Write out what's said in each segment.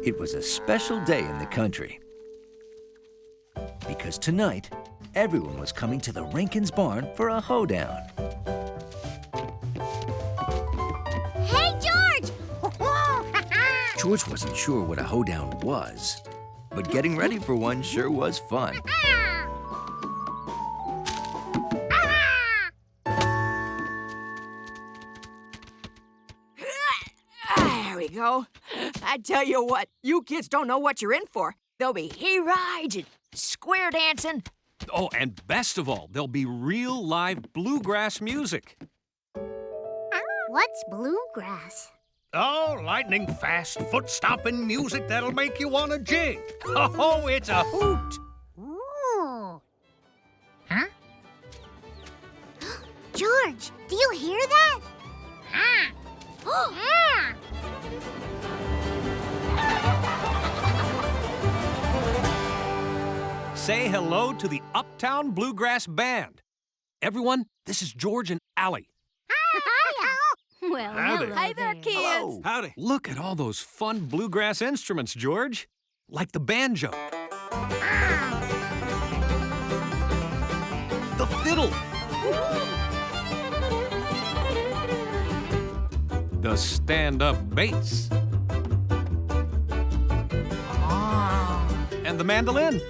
It was a special day in the country. Because tonight, everyone was coming to the Rankin's barn for a hoedown. Hey, George! George wasn't sure what a hoedown was, but getting ready for one sure was fun. There we go. I tell you what, you kids don't know what you're in for. There'll be he-rides and square dancing. Oh, and best of all, there'll be real live bluegrass music. What's bluegrass? Oh, lightning-fast, foot-stomping music that'll make you want to jig. Oh, it's a hoot. Ooh. Huh? George, do you hear that? Say hello to the Uptown Bluegrass Band. Everyone, this is George and Allie. Well, Howdy. hello Hi there, kids. Hello. Howdy. Look at all those fun bluegrass instruments, George. Like the banjo. The fiddle. The stand-up bass. And the mandolin.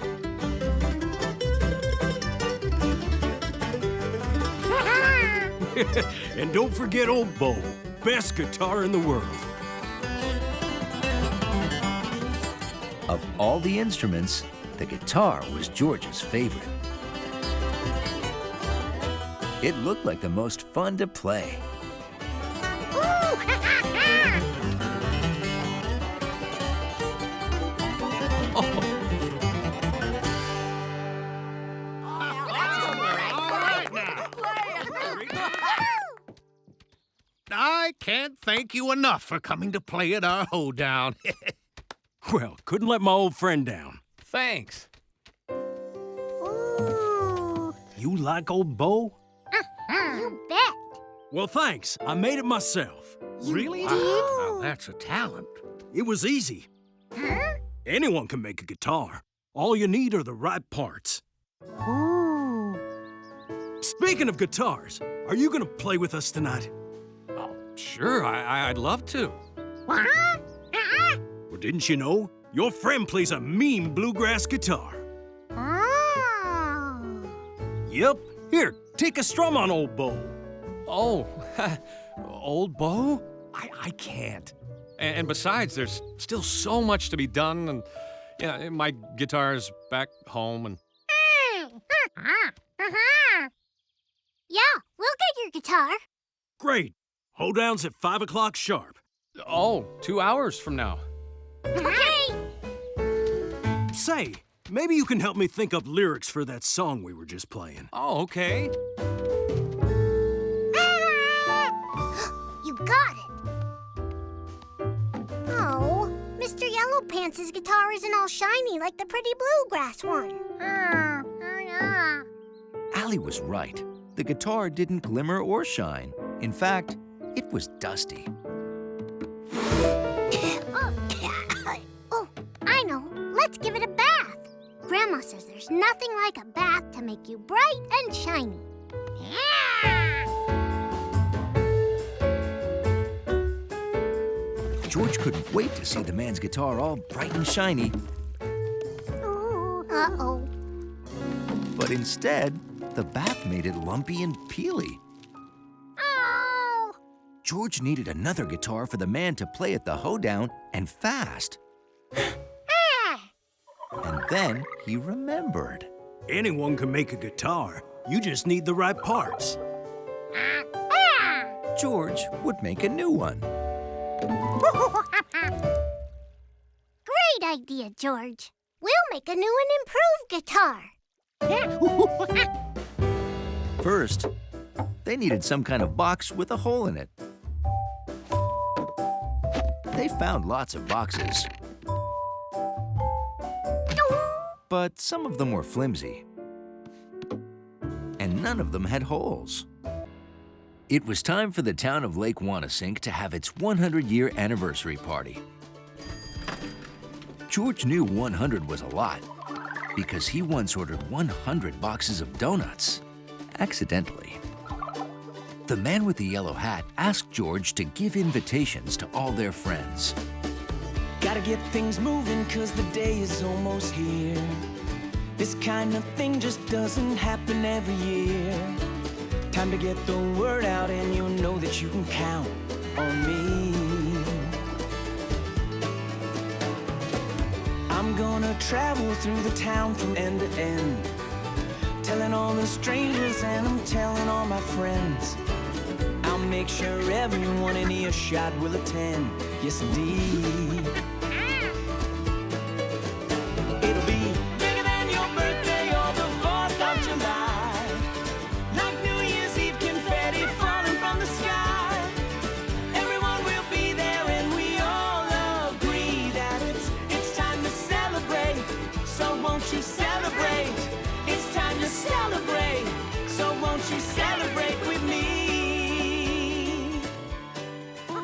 And don't forget old Bo, best guitar in the world. Of all the instruments, the guitar was George's favorite. It looked like the most fun to play. I can't thank you enough for coming to play at our hoedown. Well, couldn't let my old friend down. Thanks. Ooh. You like old Bo? You bet. Well, thanks. I made it myself. You Really? did? Now, that's a talent. It was easy. Huh? Anyone can make a guitar. All you need are the right parts. Ooh. Speaking of guitars, are you gonna play with us tonight? Oh, sure, I'd love to. What? Well, didn't you know? Your friend plays a mean bluegrass guitar. Oh. Yep. Here, take a strum on old Bo. Oh, old Bo? I can't. And besides, there's still so much to be done, and yeah, my guitar's back home, and Yeah, we'll get your guitar. Great. Hoedown's at 5 o'clock sharp. oh, 2 hours from now. Okay. Say, maybe you can help me think up lyrics for that song we were just playing. Oh, okay. You got it. Oh, Mr. Yellow Pants' guitar isn't all shiny like the pretty bluegrass one. Allie was right. The guitar didn't glimmer or shine. In fact, it was dusty. Oh, I know. Let's give it a bath. Grandma says there's nothing like a bath to make you bright and shiny. George couldn't wait to see the man's guitar all bright and shiny, Ooh, uh-oh. but instead, the bath made it lumpy and peely. Oh! George needed another guitar for the man to play at the hoedown, and fast. And then he remembered. Anyone can make a guitar. You just need the right parts. George would make a new one. Great idea, George. We'll make a new and improved guitar. First, they needed some kind of box with a hole in it. They found lots of boxes, but some of them were flimsy, and none of them had holes. It was time for the town of Lake Wanasink to have its 100-year anniversary party. George knew 100 was a lot because he once ordered 100 boxes of donuts, accidentally. The man with the yellow hat asked George to give invitations to all their friends. Gotta get things moving 'cause the day is almost here. This kind of thing just doesn't happen every year. Time to get the word out and you know that you can count on me. I'm gonna travel through the town from end to end, telling all the strangers and I'm telling all my friends. I'll make sure everyone in earshot will attend, yes indeed. It'll be bigger than your birthday or the 4th of July, like New Year's Eve confetti falling from the sky. Everyone will be there and we all agree that it's time to celebrate, so won't you celebrate? It's time to celebrate, so won't you celebrate with me?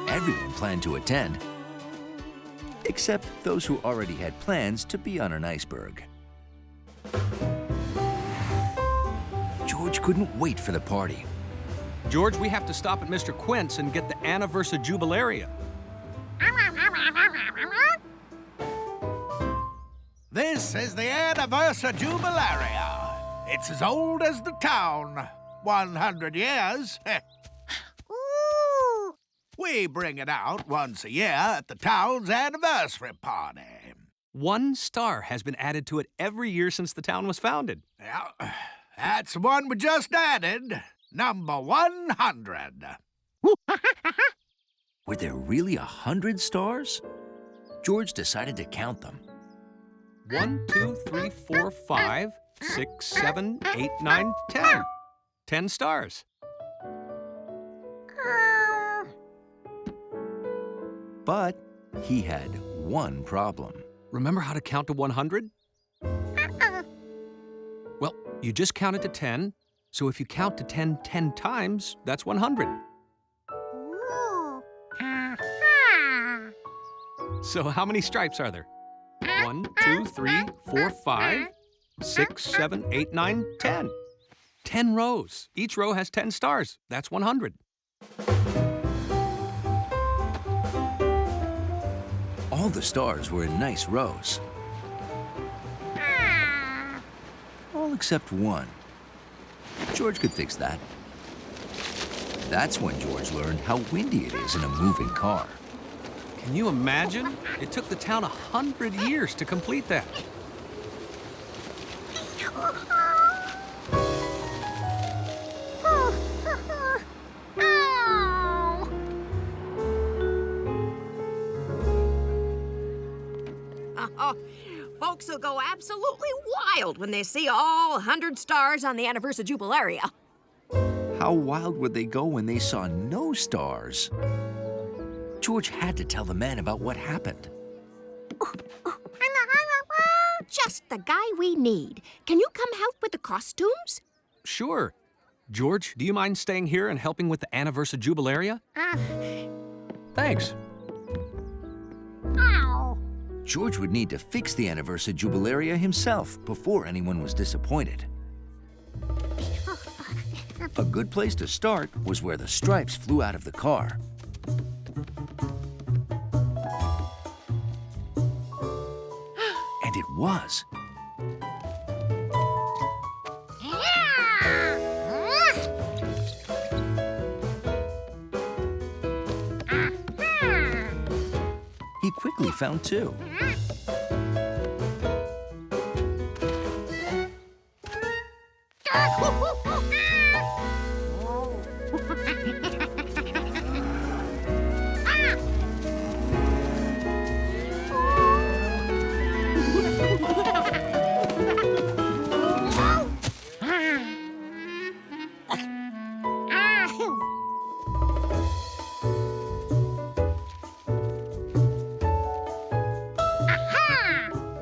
Everyone planned to attend, except those who already had plans to be on an iceberg. George couldn't wait for the party. George, we have to stop at Mr. Quint's and get the Anniversary Jubilaria. This is the Anniversary Jubilaria. It's as old as the town. 100 years. Ooh! We bring it out once a year at the town's anniversary party. 1 star has been added to it every year since the town was founded. Yeah, that's the one we just added. Number 100. Were there really 100 stars? George decided to count them. 1, 2, 3, 4, 5, 6, 7, 8, 9, 10. 10 stars. But he had one problem. Remember how to count to 100? Well, you just counted to 10, so if you count to 10 10 times, that's 100. Ooh. So how many stripes are there? 1, 2, 3, 4, 5, 6, 7, 8, 9, 10. 10 rows. Each row has 10 stars. That's 100. All the stars were in nice rows. All except one. George could fix that. That's when George learned how windy it is in a moving car. Can you imagine? It took the town 100 years to complete that. Oh, folks will go absolutely wild when they see all 100 stars on the Anniversary Jubilaria. How wild would they go when they saw no stars? George had to tell the man about what happened. Just the guy we need. Can you come help with the costumes? Sure. George, do you mind staying here and helping with the Anniversary Jubilaria? Thanks. George would need to fix the Anniversary Jubilaria himself before anyone was disappointed. A good place to start was where the stripes flew out of the car. And it was. He quickly found two.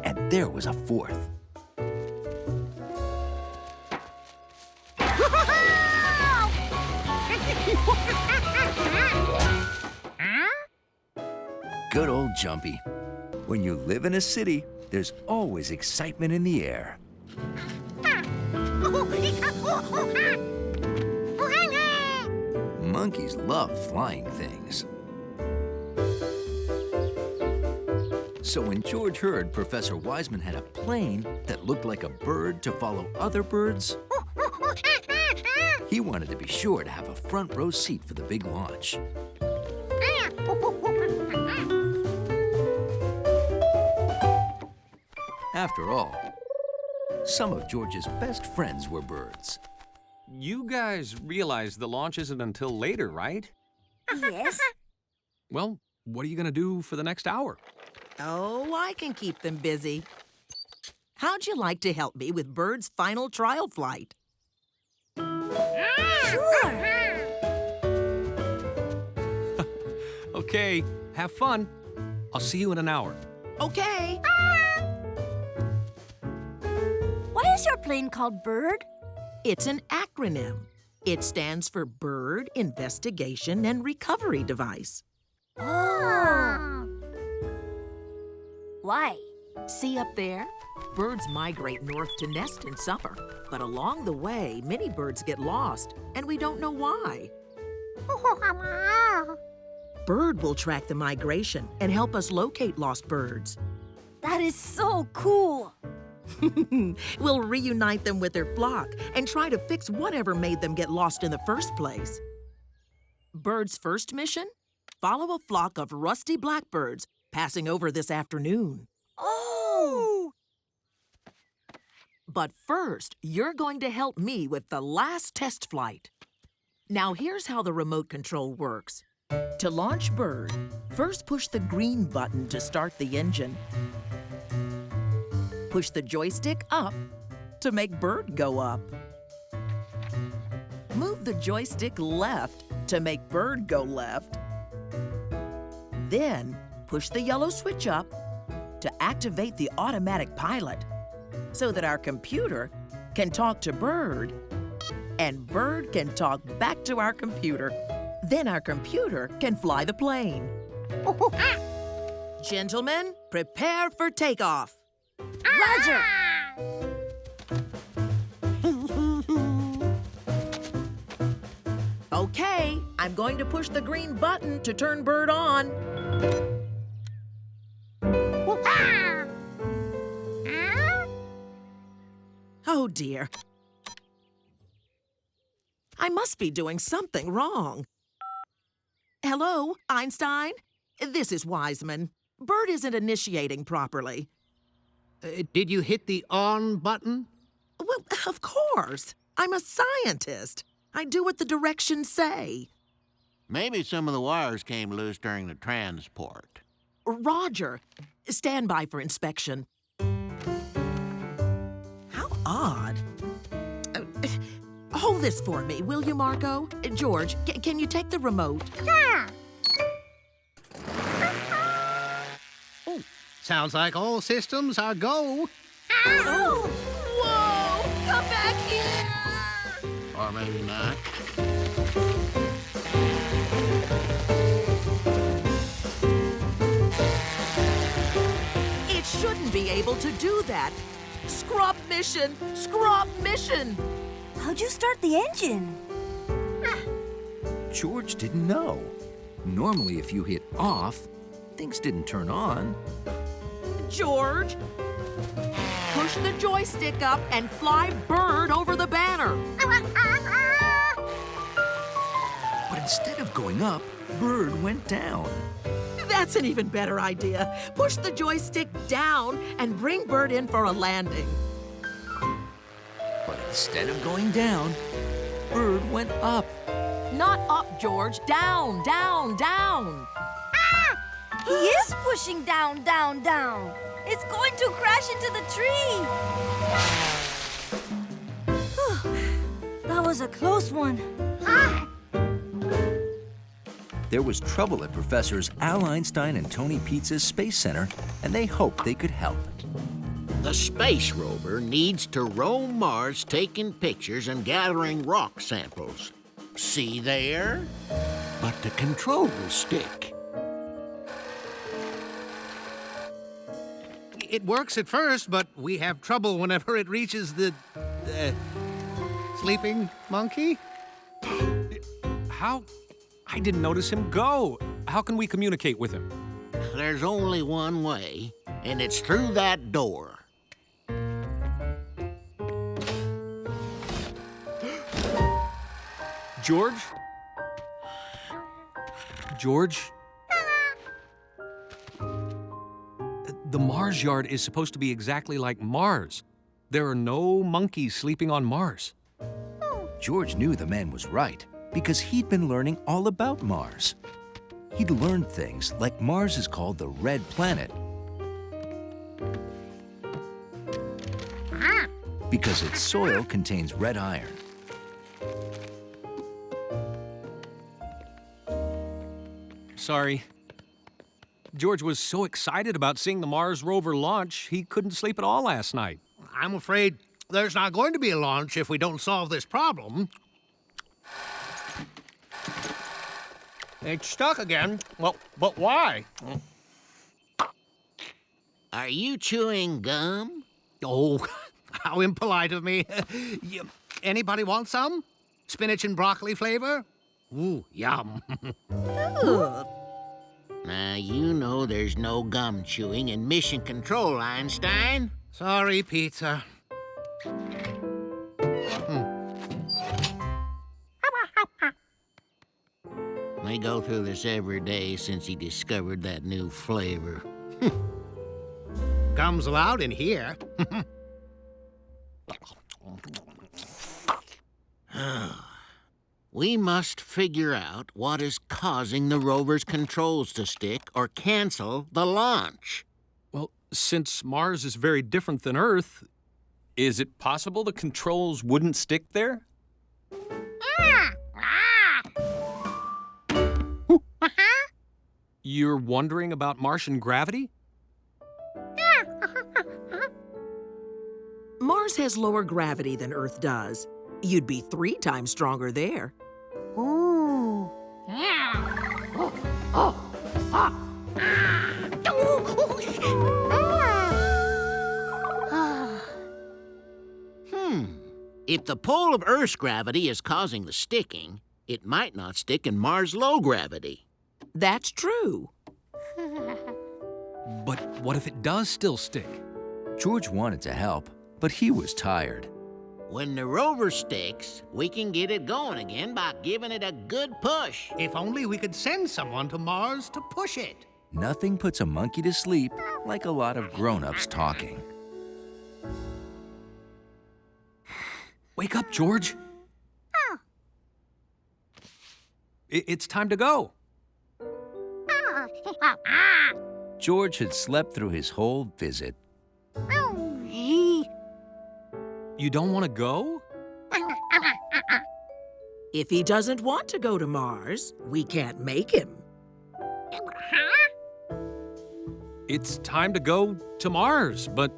And there was a fourth. Good old Jumpy. When you live in a city, there's always excitement in the air. Monkeys love flying things. So when George heard Professor Wiseman had a plane that looked like a bird to follow other birds, he wanted to be sure to have a front row seat for the big launch. After all, some of George's best friends were birds. You guys realize the launch isn't until later, right? Yes. Well, what are you gonna do for the next hour? Oh, I can keep them busy. How'd you like to help me with Bird's final trial flight? Sure. Okay, have fun. I'll see you in an hour. Okay. Why is your plane called Bird? It's an acronym. It stands for Bird Investigation and Recovery Device. Oh. Why? See up there? Birds migrate north to nest in summer, but along the way, many birds get lost, and we don't know why. Bird will track the migration and help us locate lost birds. That is so cool. We'll reunite them with their flock and try to fix whatever made them get lost in the first place. Bird's first mission? Follow a flock of rusty blackbirds passing over this afternoon. Oh! But first, you're going to help me with the last test flight. Now here's how the remote control works. To launch Bird, first push the green button to start the engine. Push the joystick up to make Bird go up. Move the joystick left to make Bird go left. Then push the yellow switch up to activate the automatic pilot so that our computer can talk to Bird and Bird can talk back to our computer. Then our computer can fly the plane. Gentlemen, prepare for takeoff. Roger. Okay, I'm going to push the green button to turn Bird on. Oh dear. I must be doing something wrong. Hello, Einstein? This is Wiseman. Bird isn't initiating properly. Did you hit the on button? Well, of course. I'm a scientist. I do what the directions say. Maybe some of the wires came loose during the transport. Roger, stand by for inspection. How odd. Hold this for me, will you, Marco? George, can you take the remote? Sure. Oh, sounds like all systems are go. Oh! Whoa! Come back here! Or maybe not. It shouldn't be able to do that. Scrub mission! Scrub mission! How'd you start the engine? George didn't know. Normally, if you hit off, things didn't turn on. George, push the joystick up and fly Bird over the banner. But instead of going up, Bird went down. That's an even better idea. Push the joystick down and bring Bird in for a landing. But instead of going down, Bird went up. Not up, George. Down, down, down. He is pushing down, down, down. It's going to crash into the tree. That was a close one. There was trouble at Professors Al Einstein and Tony Pizza's Space Center, and they hoped they could help. The space rover needs to roam Mars taking pictures and gathering rock samples. See there? But the control stick. It works at first, but we have trouble whenever it reaches the sleeping monkey. How? I didn't notice him go. How can we communicate with him? There's only one way, and it's through that door. George? George? The Mars yard is supposed to be exactly like Mars. There are no monkeys sleeping on Mars. George knew the man was right because he'd been learning all about Mars. He'd learned things like Mars is called the Red Planet because its soil contains red iron. Sorry. George was so excited about seeing the Mars rover launch, he couldn't sleep at all last night. I'm afraid there's not going to be a launch if we don't solve this problem. It's stuck again. Well, but why? Are you chewing gum? Oh, how impolite of me. Anybody want some? Spinach and broccoli flavor? Ooh, yum. Now, you know there's no gum chewing in Mission Control, Einstein. Sorry, pizza. We go through this every day since he discovered that new flavor. Gum's allowed in here. We must figure out what is causing the rover's controls to stick or cancel the launch. Well, since Mars is very different than Earth, is it possible the controls wouldn't stick there? You're wondering about Martian gravity? Mars has lower gravity than Earth does. You'd be 3 times stronger there. Ooh. If the pull of Earth's gravity is causing the sticking, it might not stick in Mars' low gravity. That's true. But what if it does still stick? George wanted to help, but he was tired. When the rover sticks, we can get it going again by giving it a good push. If only we could send someone to Mars to push it. Nothing puts a monkey to sleep like a lot of grown-ups talking. Wake up, George. It's time to go. George had slept through his whole visit. You don't want to go? If he doesn't want to go to Mars, we can't make him. It's time to go to Mars, but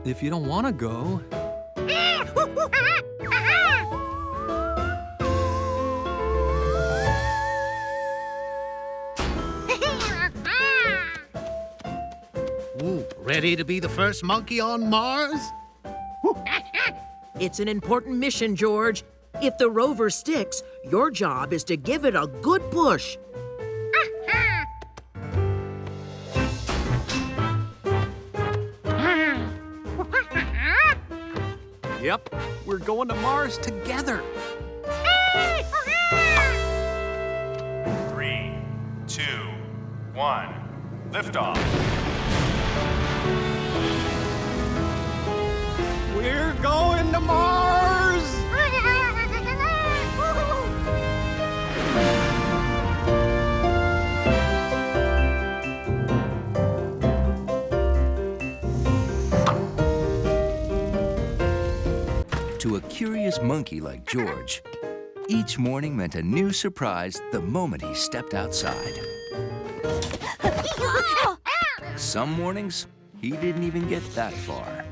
if you don't want to go... Ooh, ready to be the first monkey on Mars? It's an important mission, George. If the rover sticks, your job is to give it a good push. Yep, we're going to Mars together. 3, 2, 1, liftoff. We're going to Mars! To a curious monkey like George, each morning meant a new surprise the moment he stepped outside. Some mornings, he didn't even get that far.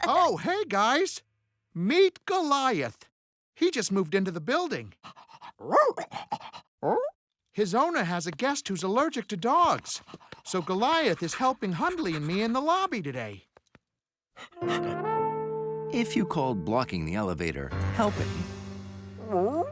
Oh, hey, guys. Meet Goliath. He just moved into the building. His owner has a guest who's allergic to dogs. So Goliath is helping Hundley and me in the lobby today. If you called blocking the elevator helping, Whoa.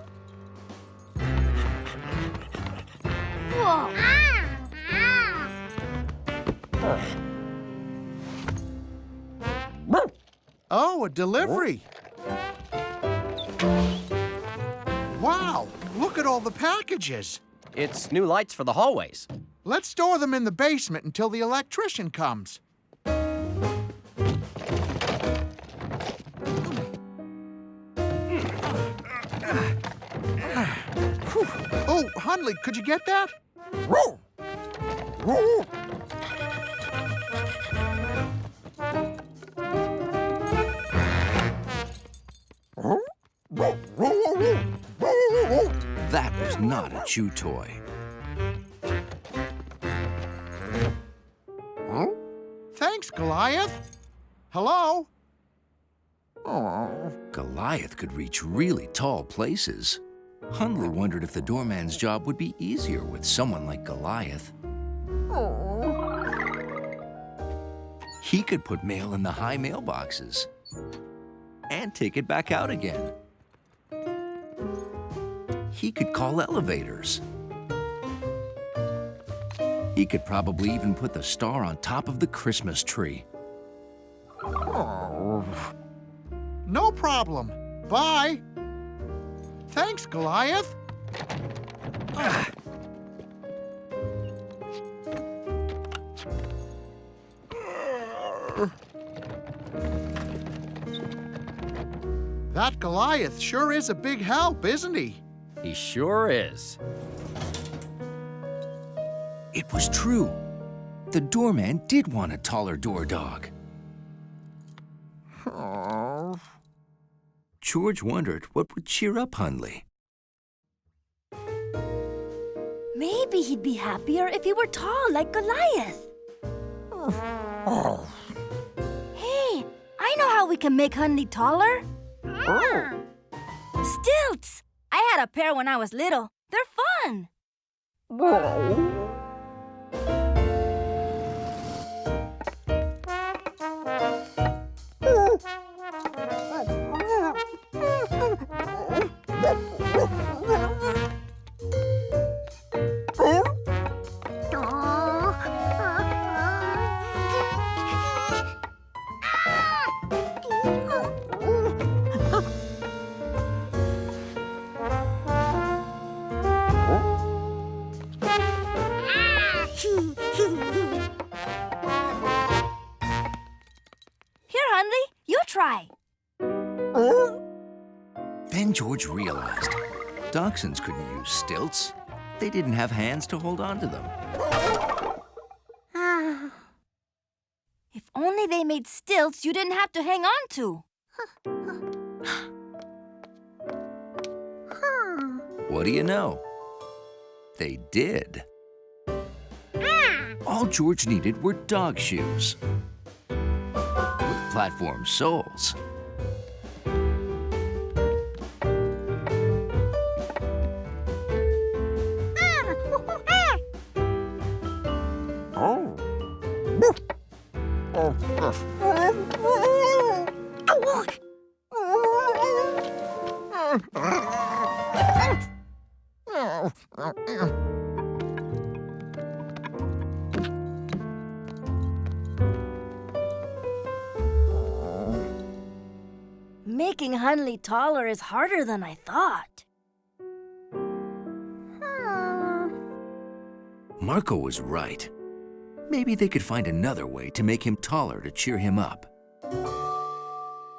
Oh, a delivery. Wow, look at all the packages. It's new lights for the hallways. Let's store them in the basement until the electrician comes. Oh, Hundley, could you get that? that was not a chew toy. Thanks, Goliath. Hello? Goliath could reach really tall places. Hundley wondered if the doorman's job would be easier with someone like Goliath. He could put mail in the high mailboxes and take it back out again. He could call elevators. He could probably even put the star on top of the Christmas tree. No problem. Bye. Thanks, Goliath. That Goliath sure is a big help, isn't he? He sure is. It was true. The doorman did want a taller door dog. George wondered what would cheer up Hundley. Maybe he'd be happier if he were tall like Goliath. Hey, I know how we can make Hundley taller. Stilts! I had a pair when I was little. They're fun. Try. Then George realized dachshunds couldn't use stilts. They didn't have hands to hold on to them. If only they made stilts you didn't have to hang on to. What do you know? They did. All George needed were dog shoes with platform soles. Making Hundley taller is harder than I thought. Marco was right. Maybe they could find another way to make him taller to cheer him up.